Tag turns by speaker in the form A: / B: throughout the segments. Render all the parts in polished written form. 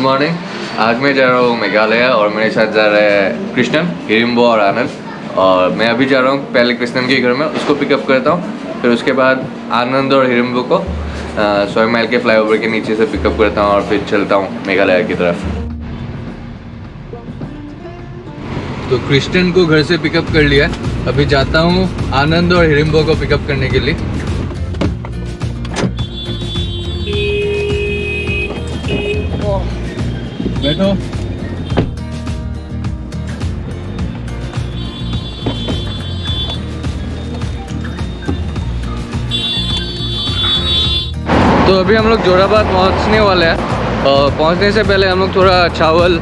A: Morning. आज मैं जा रहा हूँ मेघालय और मेरे साथ जा रहे हैं कृष्णन, हिरिम्बो और आनंद। और मैं अभी जा रहा हूँ पहले कृष्णन के घर में, उसको पिकअप करता हूँ। फिर उसके बाद आनंद और हिरिम्बो को 100 माइल के फ्लाईओवर के नीचे से पिकअप करता हूँ और फिर चलता हूँ मेघालय की तरफ। तो कृष्णन को घर से पिकअप कर लिया, अभी जाता हूँ आनंद और हिरिम्बो को पिकअप करने के लिए। बैठो। तो अभी हम लोग जोराबाद पहुंचने वाले हैं और पहुंचने से पहले हम लोग थोड़ा चावल,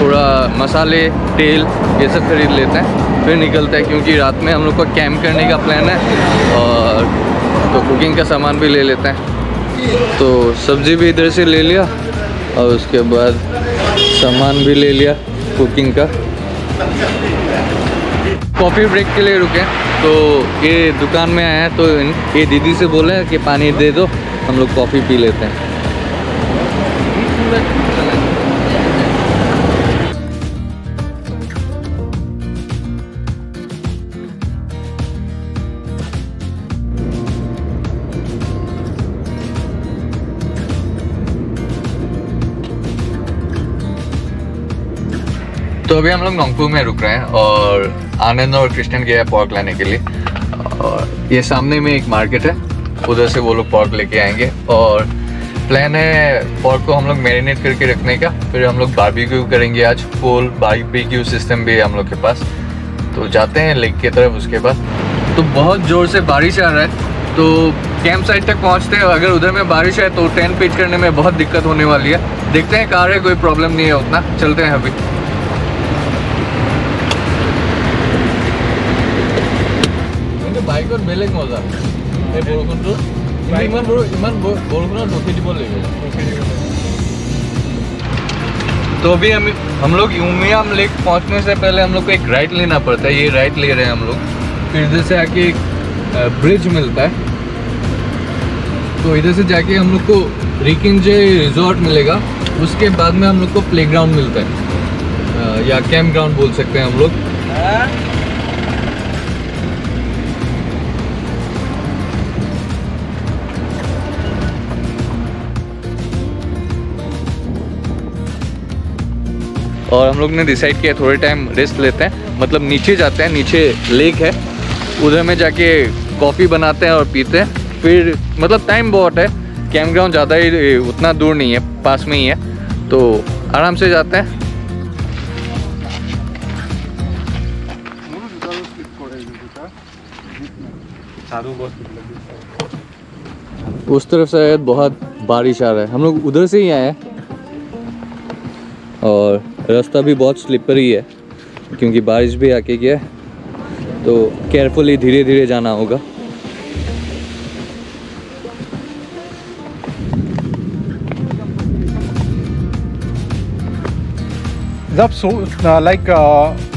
A: थोड़ा मसाले, तेल ये सब खरीद लेते हैं, फिर निकलते हैं क्योंकि रात में हम लोग को कैंप करने का प्लान है। और तो कुकिंग का सामान भी ले लेते हैं। तो सब्ज़ी भी इधर से ले लिया और उसके बाद सामान भी ले लिया कुकिंग का। कॉफ़ी ब्रेक के लिए रुके तो ये दुकान में आया तो ये दीदी से बोले कि पानी दे दो, हम लोग कॉफ़ी पी लेते हैं। तो अभी हम लोग नोंगपू में रुक रहे हैं और आनंद और कृष्णन गए हैं पॉर्क लाने के लिए। और ये सामने में एक मार्केट है, उधर से वो लोग पॉर्क लेके आएंगे। और प्लान है पॉर्क को हम लोग मैरिनेट करके रखने का, फिर हम लोग बारबेक्यू करेंगे आज। फुल बारबेक्यू सिस्टम भी है हम लोग के पास। तो जाते हैं लेक की तरफ। उसके बाद तो बहुत ज़ोर से बारिश आ रहा है, तो कैंप साइट तक पहुँचते हैं। अगर उधर में बारिश है तो टेंट पिच करने में बहुत दिक्कत होने वाली है। देखते हैं, कार है, कोई प्रॉब्लम नहीं है उतना। चलते हैं अभी। বাইকত বেলেগ মজা, এই বৰষুণটো ইমান বৰষুণত ৰখি দিব লাগিব। तो अभी हम लोग उमियाम लेक पहुंचने से पहले हम लोग को एक राइड लेना पड़ता है। ये राइड ले रहे हैं हम लोग। फिर इधर से आके एक ब्रिज मिलता है, तो इधर से जाके हम लोग को रिकिंजे रिजॉर्ट मिलेगा। उसके बाद में हम लोग को प्लेग्राउंड मिलता है, या कैंप ग्राउंड बोल सकते हैं हम लोग। और हम लोग ने डिसाइड किया थोड़े टाइम रेस्ट लेते हैं, मतलब नीचे जाते हैं, नीचे लेक है, उधर में जाके कॉफ़ी बनाते हैं और पीते हैं। फिर मतलब टाइम बहुत है, कैंप ग्राउंड ज़्यादा ही उतना दूर नहीं है, पास में ही है, तो आराम से जाते हैं। उस तरफ से बहुत बारिश आ रहा है, हम लोग उधर से ही आए हैं। और रास्ता भी बहुत स्लिपरी है क्योंकि बारिश भी आके गया है, तो केयरफुली धीरे धीरे जाना होगा।
B: जब लाइक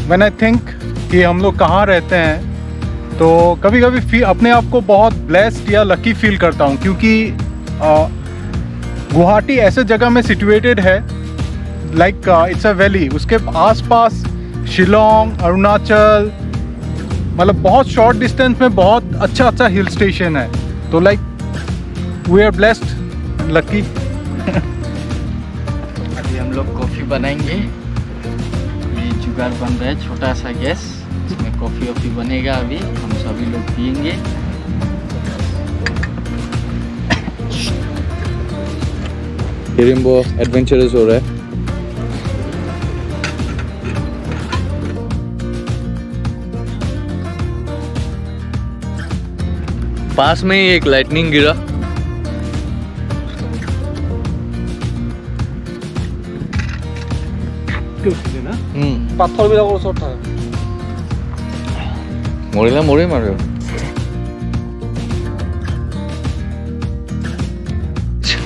B: व्हेन आई थिंक कि हम लोग कहाँ रहते हैं, तो कभी कभी अपने आप को बहुत ब्लेस्ड या लकी फील करता हूँ, क्योंकि गुवाहाटी ऐसे जगह में सिचुएटेड है, लाइक इट्स अ वैली। उसके आसपास शिलोंग, अरुणाचल, मतलब बहुत शॉर्ट डिस्टेंस में बहुत अच्छा अच्छा हिल स्टेशन है। तो like we are blessed, lucky.
C: अभी हम लोग कॉफ़ी बनाएंगे। अभी जुगाड़ बन रहा है, छोटा सा गैस, इसमें कॉफ़ी वॉफ़ी बनेगा। अभी हम सभी लोग पियेंगे।
A: हिरिम्बो एडवेंचरस हो रहा है। पास में ही एक लाइटनिंग गिरा।
B: পাথৰ বিলাকৰ ওচৰত থাকে।
A: মৰিলে মৰিম আৰু।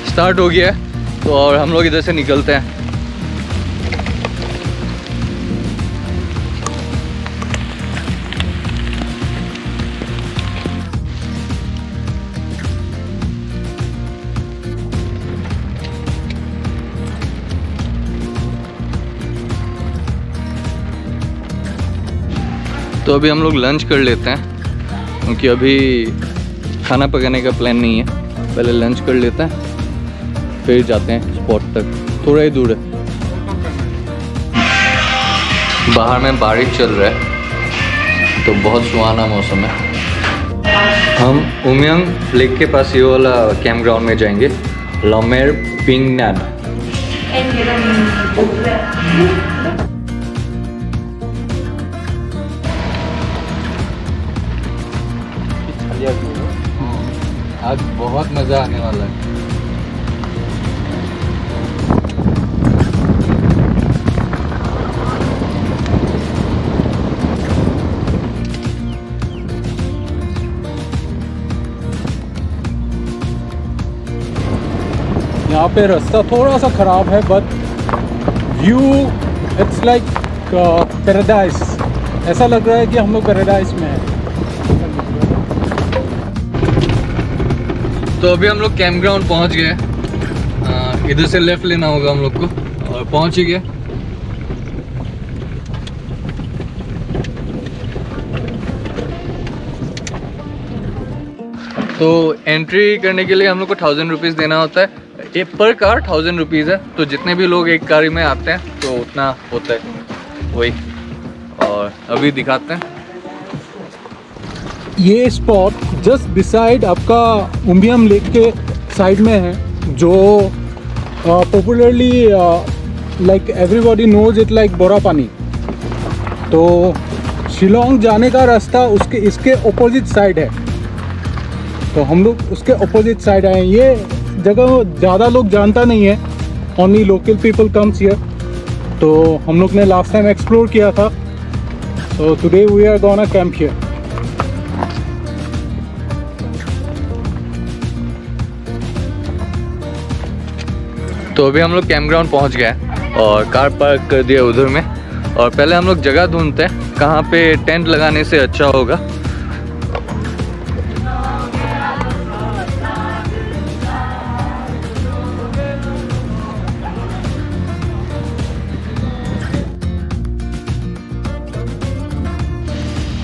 A: स्टार्ट हो गया है, तो और हम लोग इधर से निकलते हैं। तो अभी हम लोग लंच कर लेते हैं क्योंकि अभी खाना पकाने का प्लान नहीं है। पहले लंच कर लेते हैं फिर जाते हैं स्पॉट तक, थोड़ा ही दूर है। बाहर में बारिश चल रहा है तो बहुत सुहाना मौसम है। हम उमियंग लेक के पास ये वाला कैंप ग्राउंड में जाएंगे, लमेर पिंगनान। आज बहुत मज़ा आने वाला है।
B: यहाँ पे रास्ता थोड़ा सा ख़राब है but view it's like paradise. ऐसा लग रहा है कि हम लोग पैराडाइज में हैं।
A: तो अभी हम लोग कैंप ग्राउंड पहुँच गए। इधर से लेफ्ट लेना होगा हम लोग को और पहुँच ही गए। तो एंट्री करने के लिए हम लोग को 1000 रुपीज़ देना होता है। ये पर कार 1000 रुपीज़ है। तो जितने भी लोग एक कार में आते हैं तो उतना होता है वही। और अभी दिखाते हैं
B: ये स्पॉट जस्ट बिसाइड आपका उमियम लेक के साइड में है, जो popularly like everybody knows it like Bora Pani. तो शिलोंग जाने का रास्ता उसके इसके ऑपोजिट साइड है, तो हम लोग उसके ऑपोजिट साइड आए हैं। ये जगह ज़्यादा लोग जानता नहीं है, only local people comes here. तो हम लोग ने लास्ट टाइम एक्सप्लोर किया था, तो today we are gonna camp here.
A: तो अभी हम लोग कैंप ग्राउंड पहुँच गए और कार पार्क कर दिया उधर में। और पहले हम लोग जगह ढूंढते हैं कहाँ पे टेंट लगाने से अच्छा होगा।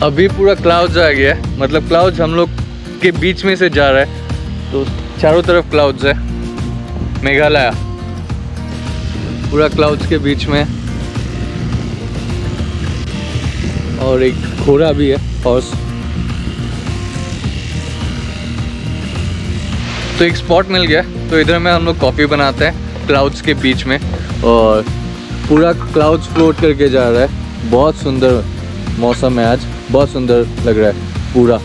A: अभी पूरा क्लाउड्स आ गया है, मतलब क्लाउड्स हम लोग के बीच में से जा रहा है। तो चारों तरफ क्लाउड्स है। मेघालय पूरा क्लाउड्स के बीच में, और एक घोड़ा भी है, हॉर्स। तो एक स्पॉट मिल गया, तो इधर में हम लोग कॉफ़ी बनाते हैं क्लाउड्स के बीच में। और पूरा क्लाउड्स फ्लोट करके जा रहा है। बहुत सुंदर मौसम है आज, बहुत सुंदर लग रहा है पूरा।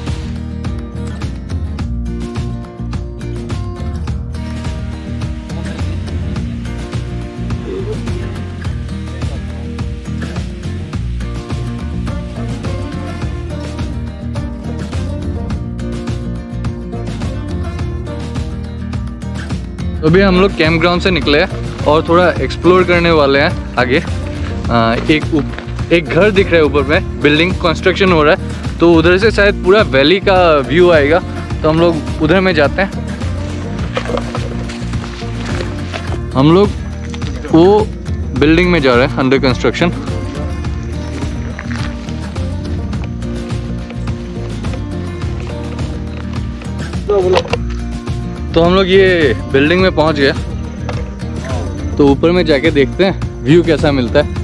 A: तो अभी हम लोग कैंप ग्राउंड से निकले हैं और थोड़ा एक्सप्लोर करने वाले हैं आगे। एक घर दिख रहा है ऊपर में, बिल्डिंग कंस्ट्रक्शन हो रहा है, तो उधर से शायद पूरा वैली का व्यू आएगा। तो हम लोग उधर में जाते हैं। हम लोग वो बिल्डिंग में जा रहे हैं, अंडर कंस्ट्रक्शन। तो हम लोग ये बिल्डिंग में पहुंच गए, तो ऊपर में जाके देखते हैं व्यू कैसा मिलता है।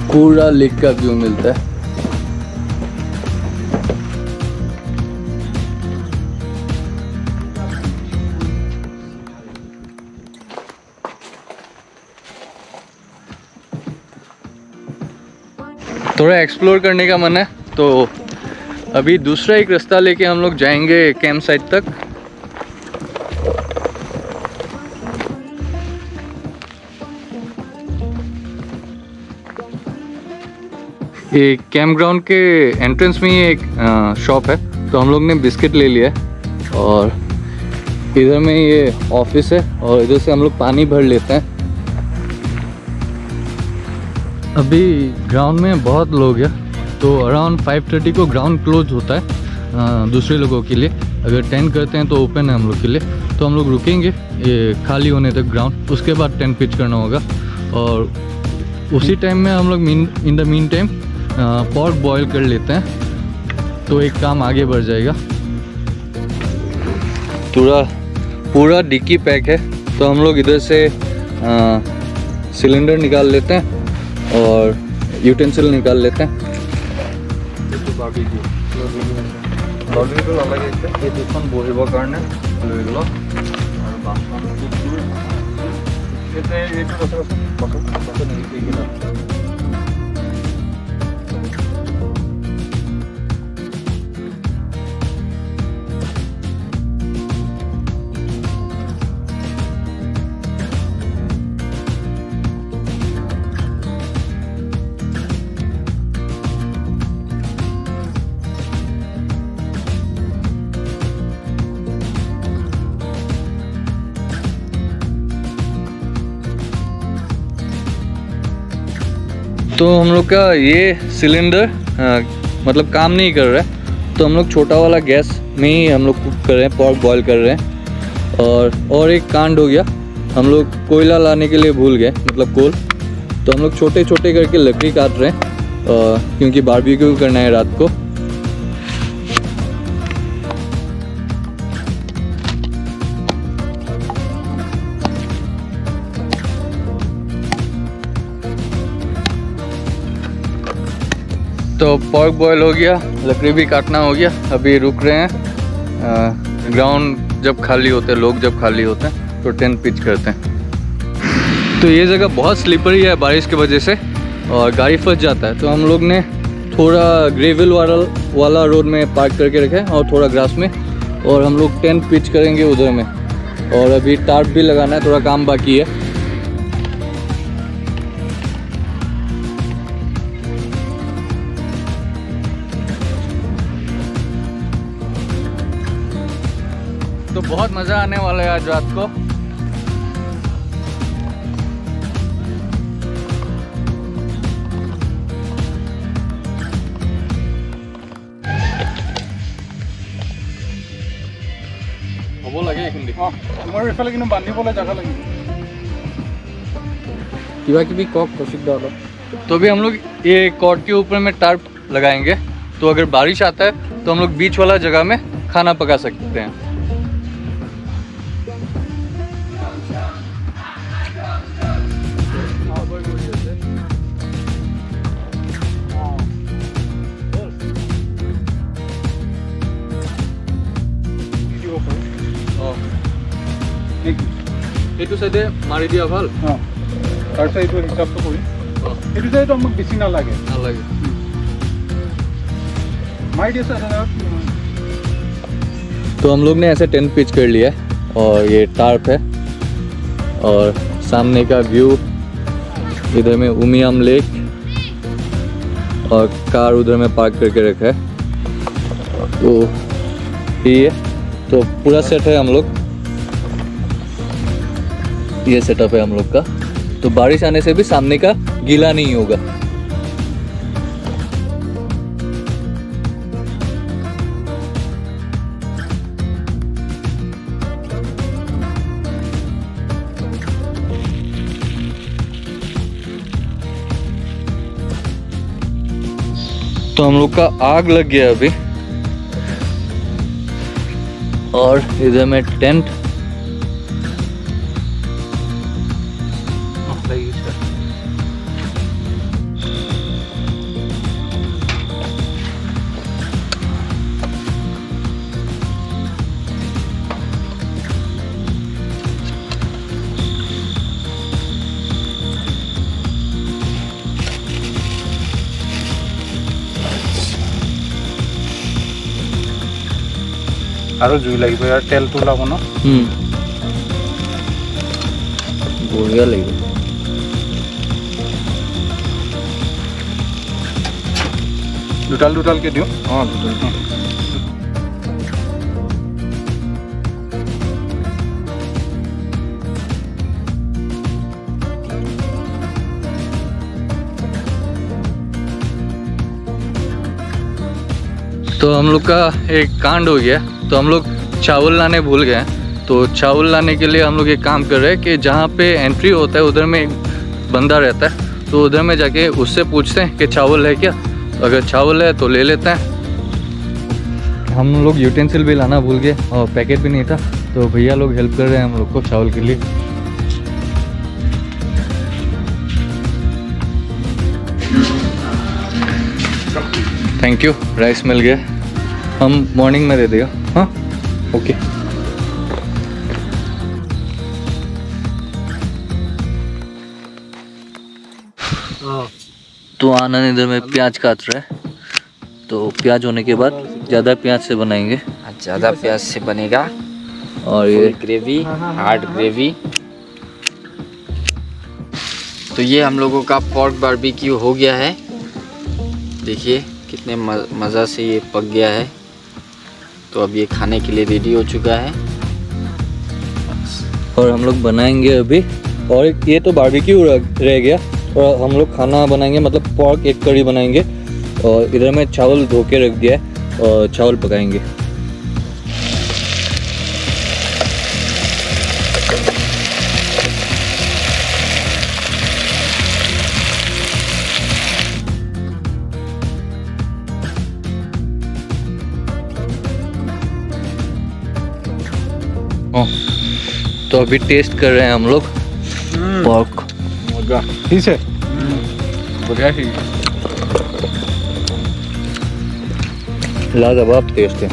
A: पूरा लेक का व्यू मिलता है। थोड़ा एक्सप्लोर करने का मन है, तो अभी दूसरा एक रास्ता लेके हम लोग जाएंगे कैंप साइट तक। ये कैंप ग्राउंड के एंट्रेंस में ही एक शॉप है, तो हम लोग ने बिस्किट ले लिया है। और इधर में ये ऑफिस है, और इधर से हम लोग पानी भर लेते हैं। अभी ग्राउंड में बहुत लोग हैं, तो अराउंड 5:30 को ग्राउंड क्लोज होता है। दूसरे लोगों के लिए। अगर टेंट करते हैं तो ओपन है हम लोग के लिए, तो हम लोग रुकेंगे ये खाली होने तक ग्राउंड, उसके बाद टेंट पिच करना होगा। और उसी टाइम में हम लोग in the meantime pork boil कर लेते हैं, तो एक काम आगे बढ़ जाएगा। पूरा डिक्की पैक है, तो हम लोग इधर से सिलेंडर निकाल लेते हैं और यूटेंसिल निकाल लेते हैं। বহিবৰ কাৰণে লৈ ল আৰু বাচন तो हम लोग का ये सिलेंडर मतलब काम नहीं कर रहा है, तो हम लोग छोटा वाला गैस में ही हम लोग कुक कर रहे हैं, पॉर्क बॉयल कर रहे हैं। और एक कांड हो गया, हम लोग कोयला लाने के लिए भूल गए, मतलब कोल। तो हम लोग छोटे छोटे करके लकड़ी काट रहे हैं क्योंकि बारबेक्यू करना है रात को। तो पॉर्क बॉयल हो गया, लकड़ी भी काटना हो गया, अभी रुक रहे हैं। ग्राउंड जब खाली होते हैं, लोग जब खाली होते हैं तो टेंट पिच करते हैं। तो ये जगह बहुत स्लिपरी है बारिश की वजह से और गाड़ी फंस जाता है, तो हम लोग ने थोड़ा ग्रेवल वाला रोड में पार्क करके रखा है और थोड़ा ग्रास में, और हम लोग टेंट पिच करेंगे उधर में। और अभी टार्प भी लगाना है, थोड़ा काम बाकी है। तो बहुत मज़ा आने वाला है आज रात को। হ'ব লাগে এইখিনি।
B: তোমাৰ এইফালে কিন্তু বান্ধিবলৈ জাগা লাগিব।
A: किवा की भी कॉक कोशिश डालो। तो अभी हम लोग ये कॉर्ड के ऊपर में टार्प लगाएंगे, तो अगर बारिश आता है तो हम लोग बीच वाला जगह में खाना पका सकते हैं। এইটো সাইডে মাৰি দিয়া ভাল।
B: তাৰপিছত এইটো হিচাপটো কৰি এইটো চাইডটো আমাক বেছি নালাগে। মাৰি দিয়ে চাই।
A: तो हम लोग ने ऐसे टेंट पिच कर लिया है और ये टार्प है और सामने का व्यू, इधर में उमियाम लेक और कार उधर में पार्क करके रखा है। तो ये तो पूरा सेट है हम लोग, ये सेटअप है हम लोग का। तो बारिश आने से भी सामने का गीला नहीं होगा। तो हम लोग का आग लग गया अभी, और इधर में टेंट।
B: আৰু জুই লাগিব, ইয়াৰ তেলটো ওলাব ন।
A: বঢ়িয়া লাগিব।
B: দুটালকে দিওঁ।
A: দুটাল। तो तो हम लोग का एक कांड हो गया, तो हम लोग चावल लाने भूल गए। तो चावल लाने के लिए हम लोग एक काम कर रहे हैं कि जहाँ पे एंट्री होता है उधर में एक बंदा रहता है, तो उधर में जाके उससे पूछते हैं कि चावल है क्या। अगर चावल है तो ले लेते हैं। हम लोग यूटेंसिल भी लाना भूल गए और पैकेट भी नहीं था, तो भैया लोग हेल्प कर रहे हैं हम लोग को चावल के लिए। थैंक यू, राइस मिल गया। हम मॉर्निंग में दे देगा। हाँ ओके। तो आनंद इधर में प्याज काट रहा है। तो प्याज होने के बाद ज़्यादा प्याज से बनाएंगे,
C: ज़्यादा प्याज से बनेगा
A: और ये
C: ग्रेवी, हार्ड ग्रेवी। तो ये हम लोगों का पोर्क बारबेक्यू हो गया है। देखिए कितने मज़ा से ये पक गया है। तो अब ये खाने के लिए रेडी हो चुका है
A: और हम लोग बनाएंगे अभी। और ये तो बारबेक्यू रह गया और हम लोग खाना बनाएंगे, मतलब पोर्क एक कड़ी बनाएंगे। और इधर में चावल धो के रख दिया है और चावल पकाएंगे। तो अभी टेस्ट कर रहे हैं हम लोग पोर्क।
B: ठीक है,
A: बढ़िया ही लाजवाब टेस्ट है।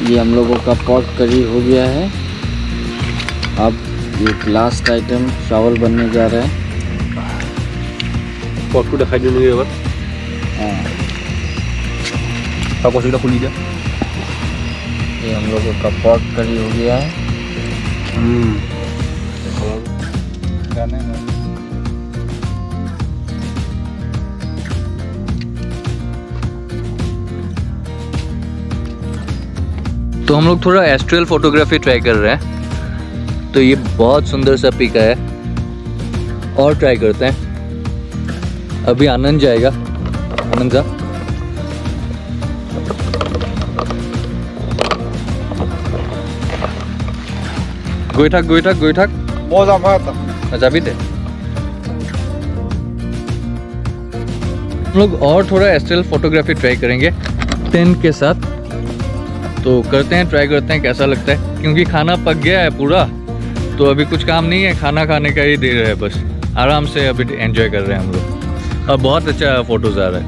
C: ये हम लोगों का पोर्क करी हो गया है। अब ये लास्ट आइटम चावल बनने जा रहा है।
B: पोर्क को दिखाई देंगे एक बार। आपको सीधा खुली जा।
C: ये हम लोगों का पोर्क करी हो गया है।
A: तो हम लोग थोड़ा एस्ट्रल फोटोग्राफी ट्राई कर रहे हैं। तो ये बहुत सुंदर सा पिक है और ट्राई करते हैं। अभी आनंद जाएगा। आनंद जा। गोईठाक गोईठाक गोईठाक
B: मौज आता।
A: मजा भी थे। हम लोग और थोड़ा एस्ट्रल फोटोग्राफी ट्राई करेंगे टेंट के साथ। तो करते हैं, ट्राई करते हैं कैसा लगता है, क्योंकि खाना पक गया है पूरा। तो अभी कुछ काम नहीं है, खाना खाने का ही देर है, बस आराम से अभी एंजॉय कर रहे हैं हम लोग। अब बहुत अच्छा फोटोज आ रहा है।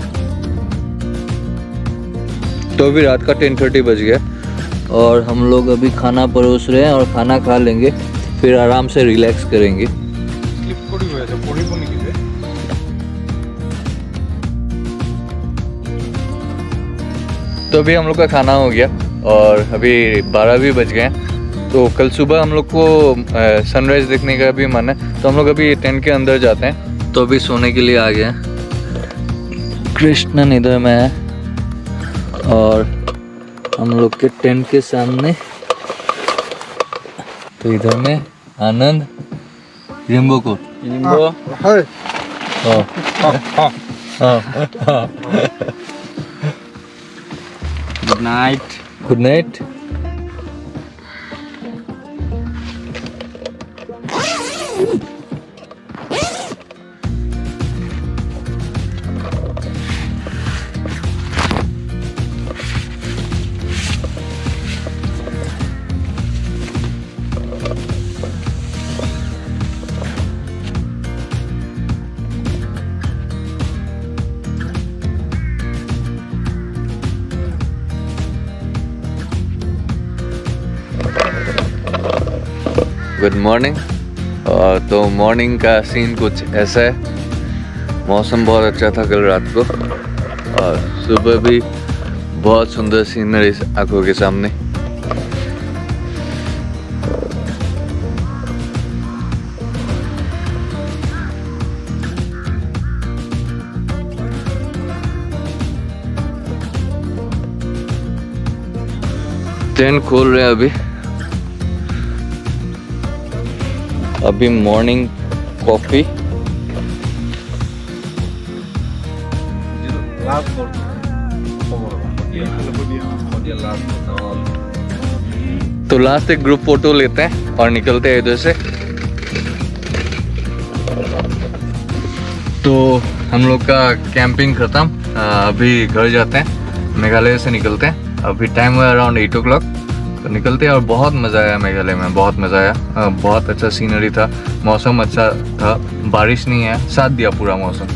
A: तो अभी रात का 10:30 बज गया और हम लोग अभी खाना परोस रहे हैं और खाना खा लेंगे, फिर आराम से रिलैक्स करेंगे। तो अभी हम लोग का खाना हो गया और अभी 12 भी बज गए हैं। तो कल सुबह हम लोग को सनराइज़ देखने का भी मन है, तो हम लोग अभी टेंट के अंदर जाते हैं। तो अभी सोने के लिए आ गए हैं। कृष्णन इधर में है और हम लोग के टेंट के सामने। तो इधर में आनंद, रिम्बो को
C: good night.
A: Good night. Good morning. तो मॉर्निंग का सीन कुछ ऐसा है। मौसम बहुत अच्छा था कल रात को और सुबह भी बहुत सुंदर सीनरी आंखों के सामने। टेंट खोल रहे हैं अभी मॉर्निंग कॉफी। तो लास्ट एक ग्रुप फोटो लेते हैं और निकलते हैं इधर से। तो हम लोग का कैंपिंग खत्म, अभी घर जाते हैं, मेघालय से निकलते हैं। अभी टाइम हुआ अराउंड 8 o'clock, तो निकलते हैं। और बहुत मज़ा आया मेघालय में, बहुत मज़ा आया। बहुत अच्छा सीनरी था, मौसम अच्छा था, बारिश नहीं है, साथ दिया पूरा मौसम।